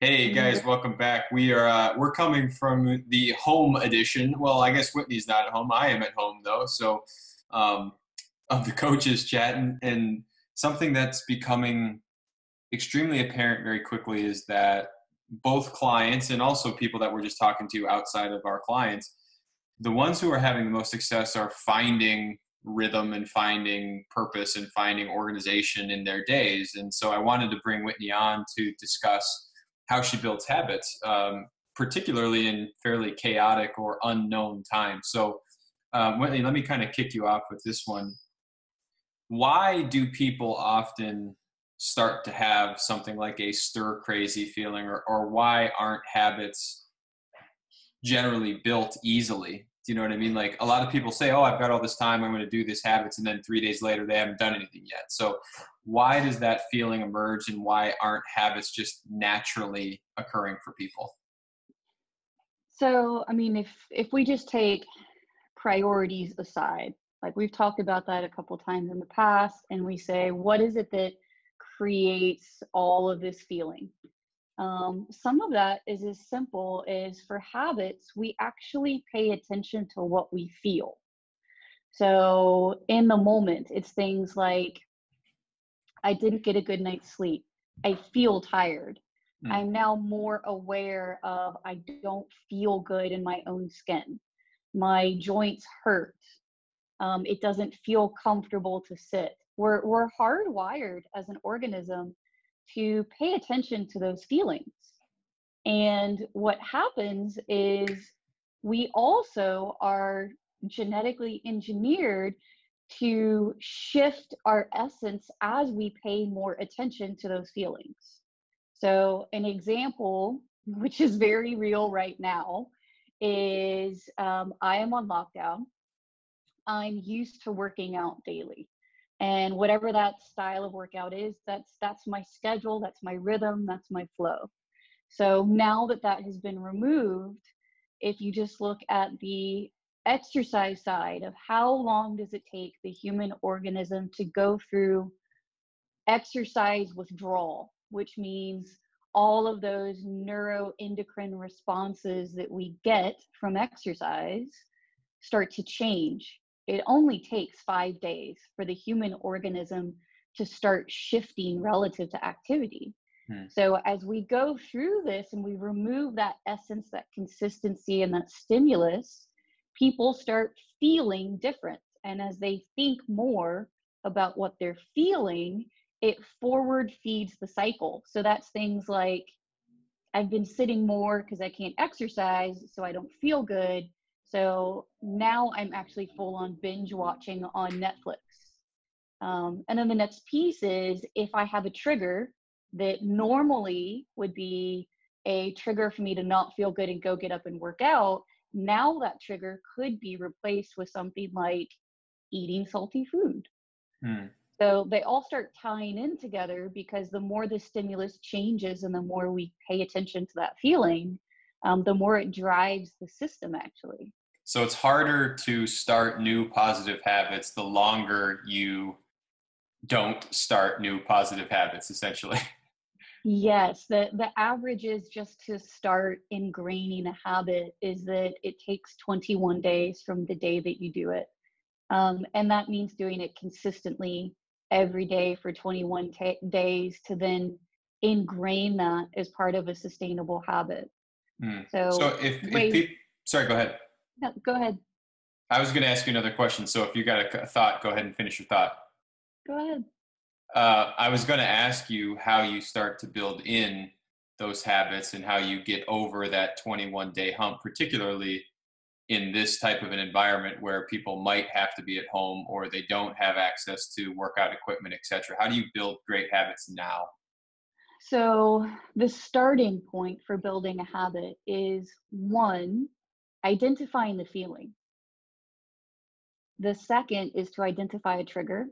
Hey guys, welcome back. We're coming from the home edition. Well, I guess Whitney's not at home. I am at home though. So um, of the coaches chat and something that's becoming extremely apparent very quickly is that both clients and also people that we're just talking to outside of our clients, the ones who are having the most success are finding rhythm and finding purpose and finding organization in their days. And so I wanted to bring Whitney on to discuss how she builds habits, particularly in fairly chaotic or unknown times. So, Whitney, let me kind of kick you off with this one. Why do people often start to have something like a stir crazy feeling, or why aren't habits generally built easily? Do you know what I mean? Like a lot of people say, oh, I've got all this time, I'm going to do this habits. And then 3 days later, they haven't done anything yet. So why does that feeling emerge and why aren't habits just naturally occurring for people? So, I mean, if we just take priorities aside, like we've talked about that a couple times in the past, and we say, what is it that creates all of this feeling? Some of that is as simple as for habits, we actually pay attention to what we feel. So, in the moment, it's things like, I didn't get a good night's sleep. I feel tired. Hmm. I'm now more aware of I don't feel good in my own skin. My joints hurt. It doesn't feel comfortable to sit. We're hardwired as an organism to pay attention to those feelings. And what happens is we also are genetically engineered to shift our essence as we pay more attention to those feelings. So, an example, which is very real right now, is I am on lockdown. I'm used to working out daily. And whatever that style of workout is, that's my schedule, that's my rhythm, that's my flow. So now that that has been removed, if you just look at the exercise side of how long does it take the human organism to go through exercise withdrawal, which means all of those neuroendocrine responses that we get from exercise start to change. It only takes 5 days for the human organism to start shifting relative to activity. Hmm. So as we go through this and we remove that essence, that consistency, and that stimulus, people start feeling different. And as they think more about what they're feeling, it forward feeds the cycle. So that's things like, I've been sitting more because I can't exercise, so I don't feel good. So now I'm actually full on binge watching on Netflix. And then the next piece is if I have a trigger that normally would be a trigger for me to not feel good and go get up and work out, now that trigger could be replaced with something like eating salty food. Hmm. So they all start tying in together because the more the stimulus changes and the more we pay attention to that feeling, the more it drives the system actually. So it's harder to start new positive habits the longer you don't start new positive habits, essentially. Yes, the average is just to start ingraining a habit is that it takes 21 days from the day that you do it. And that means doing it consistently every day for 21 days to then ingrain that as part of a sustainable habit. Hmm. So So, if wait, people, sorry, go ahead. no, go ahead. I was going to ask you another question. So if you got a thought, go ahead and finish your thought. Go ahead. I was going to ask you how you start to build in those habits and how you get over that 21-day hump, particularly in this type of an environment where people might have to be at home or they don't have access to workout equipment, etc. How do you build great habits now? So, the starting point for building a habit is one, identifying the feeling. The second is to identify a trigger.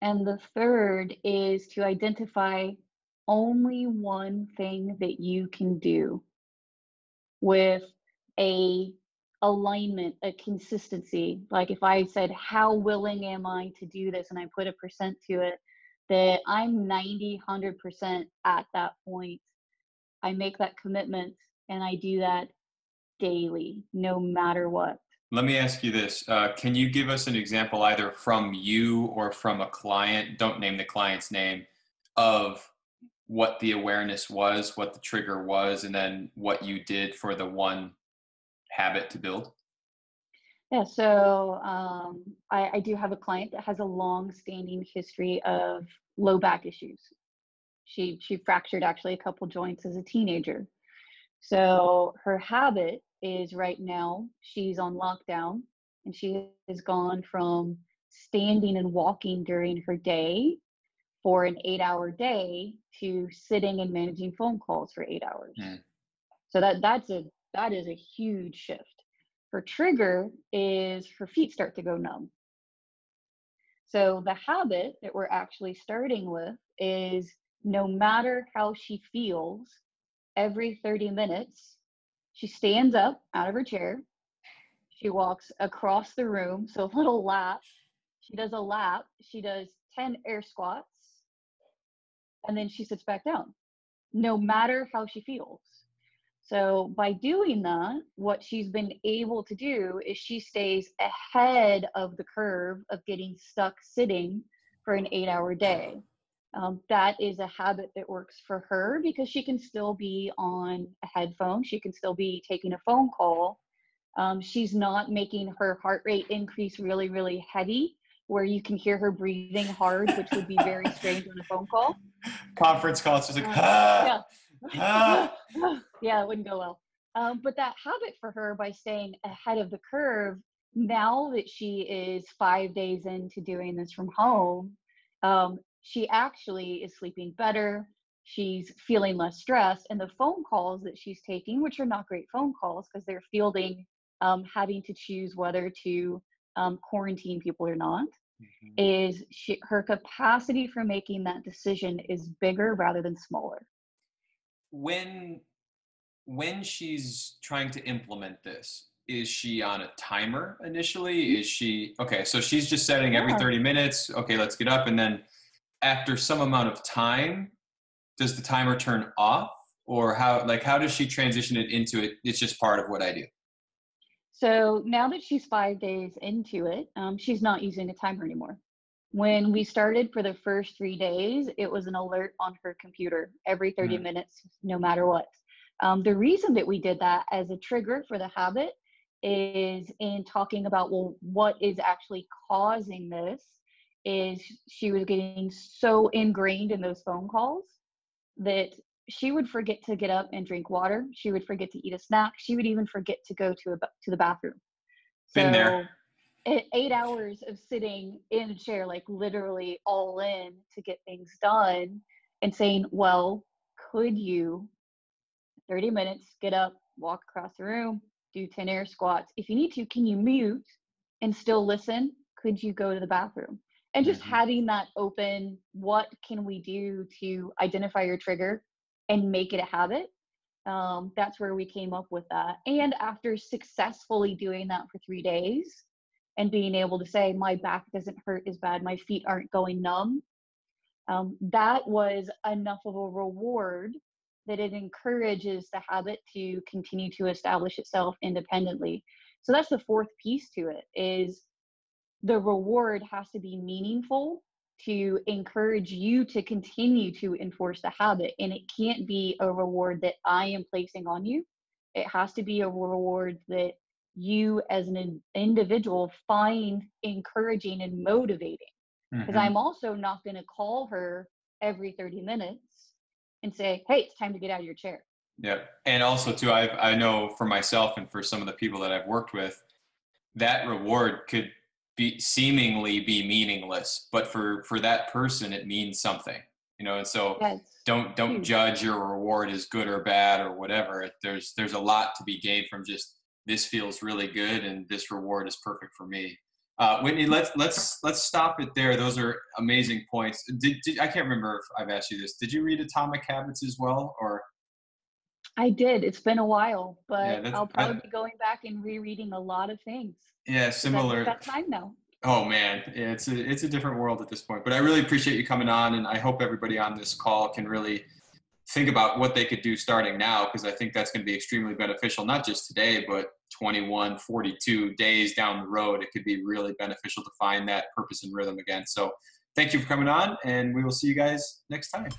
And the third is to identify only one thing that you can do with a alignment, a consistency. Like if I said, how willing am I to do this? And I put a percent to it, that I'm 90, 100% at that point. I make that commitment and I do that daily, no matter what. Let me ask you this. Can you give us an example either from you or from a client, don't name the client's name, of what the awareness was, what the trigger was, and then what you did for the one habit to build? Yeah, so I do have a client that has a long-standing history of low back issues. She fractured actually a couple joints as a teenager. So her habit is right now she's on lockdown and she has gone from standing and walking during her day for an 8-hour day to sitting and managing phone calls for 8 hours. Mm. So that is a huge shift. Her trigger is her feet start to go numb. So the habit that we're actually starting with is no matter how she feels, every 30 minutes, she stands up out of her chair. She walks across the room. So a little lap. She does a lap. She does 10 air squats. And then she sits back down, no matter how she feels. So by doing that, what she's been able to do is she stays ahead of the curve of getting stuck sitting for an 8-hour day. That is a habit that works for her because she can still be on a headphone. She can still be taking a phone call. She's not making her heart rate increase really, really heavy where you can hear her breathing hard, which would be very strange on a phone call. Conference call, it's just like, ah, Yeah. ah. Yeah, it wouldn't go well. But that habit for her by staying ahead of the curve, now that she is 5 days into doing this from home, she actually is sleeping better. She's feeling less stressed. And the phone calls that she's taking, which are not great phone calls because they're fielding, having to choose whether to quarantine people or not, is her capacity for making that decision is bigger rather than smaller. When she's trying to implement this, is she on a timer initially? Is she okay? So she's just setting every Yeah. 30 minutes. Okay, let's get up, and then after some amount of time, does the timer turn off, or how does she transition it into it? It's just part of what I do. So now that she's 5 days into it, she's not using a timer anymore. When we started for the first 3 days, it was an alert on her computer every 30 Mm. minutes, no matter what. The reason that we did that as a trigger for the habit is in talking about, well, what is actually causing this is she was getting so ingrained in those phone calls that she would forget to get up and drink water. She would forget to eat a snack. She would even forget to go to the bathroom. Been there. So 8 hours of sitting in a chair, like literally all in to get things done and saying, well, could you 30 minutes, get up, walk across the room, do 10 air squats. If you need to, can you mute and still listen? Could you go to the bathroom? And just Mm-hmm. having that open, what can we do to identify your trigger and make it a habit? That's where we came up with that. And after successfully doing that for 3 days and being able to say, my back doesn't hurt as bad, my feet aren't going numb, that was enough of a reward that it encourages the habit to continue to establish itself independently. So that's the fourth piece to it, is the reward has to be meaningful to encourage you to continue to enforce the habit. And it can't be a reward that I am placing on you. It has to be a reward that you as an individual find encouraging and motivating. Because Mm-hmm. I'm also not going to call her every 30 minutes and say, hey, it's time to get out of your chair. Yeah. And also too, I know for myself and for some of the people that I've worked with, that reward could be seemingly be meaningless, but for that person, it means something, and so Yes. don't Huge. judge your reward as good or bad or whatever. There's a lot to be gained from just, this feels really good and this reward is perfect for me. Whitney, let's stop it there. Those are amazing points. I can't remember if I've asked you this. Did you read Atomic Habits as well, or? I did. It's been a while, Yeah, but I'll probably be going back and rereading a lot of things yeah, because I've just similar. got time now. Oh man, yeah, it's a different world at this point. But I really appreciate you coming on, and I hope everybody on this call can really think about what they could do starting now, because I think that's going to be extremely beneficial, not just today, but 21, 42 days down the road. It could be really beneficial to find that purpose and rhythm again. So thank you for coming on, and we will see you guys next time.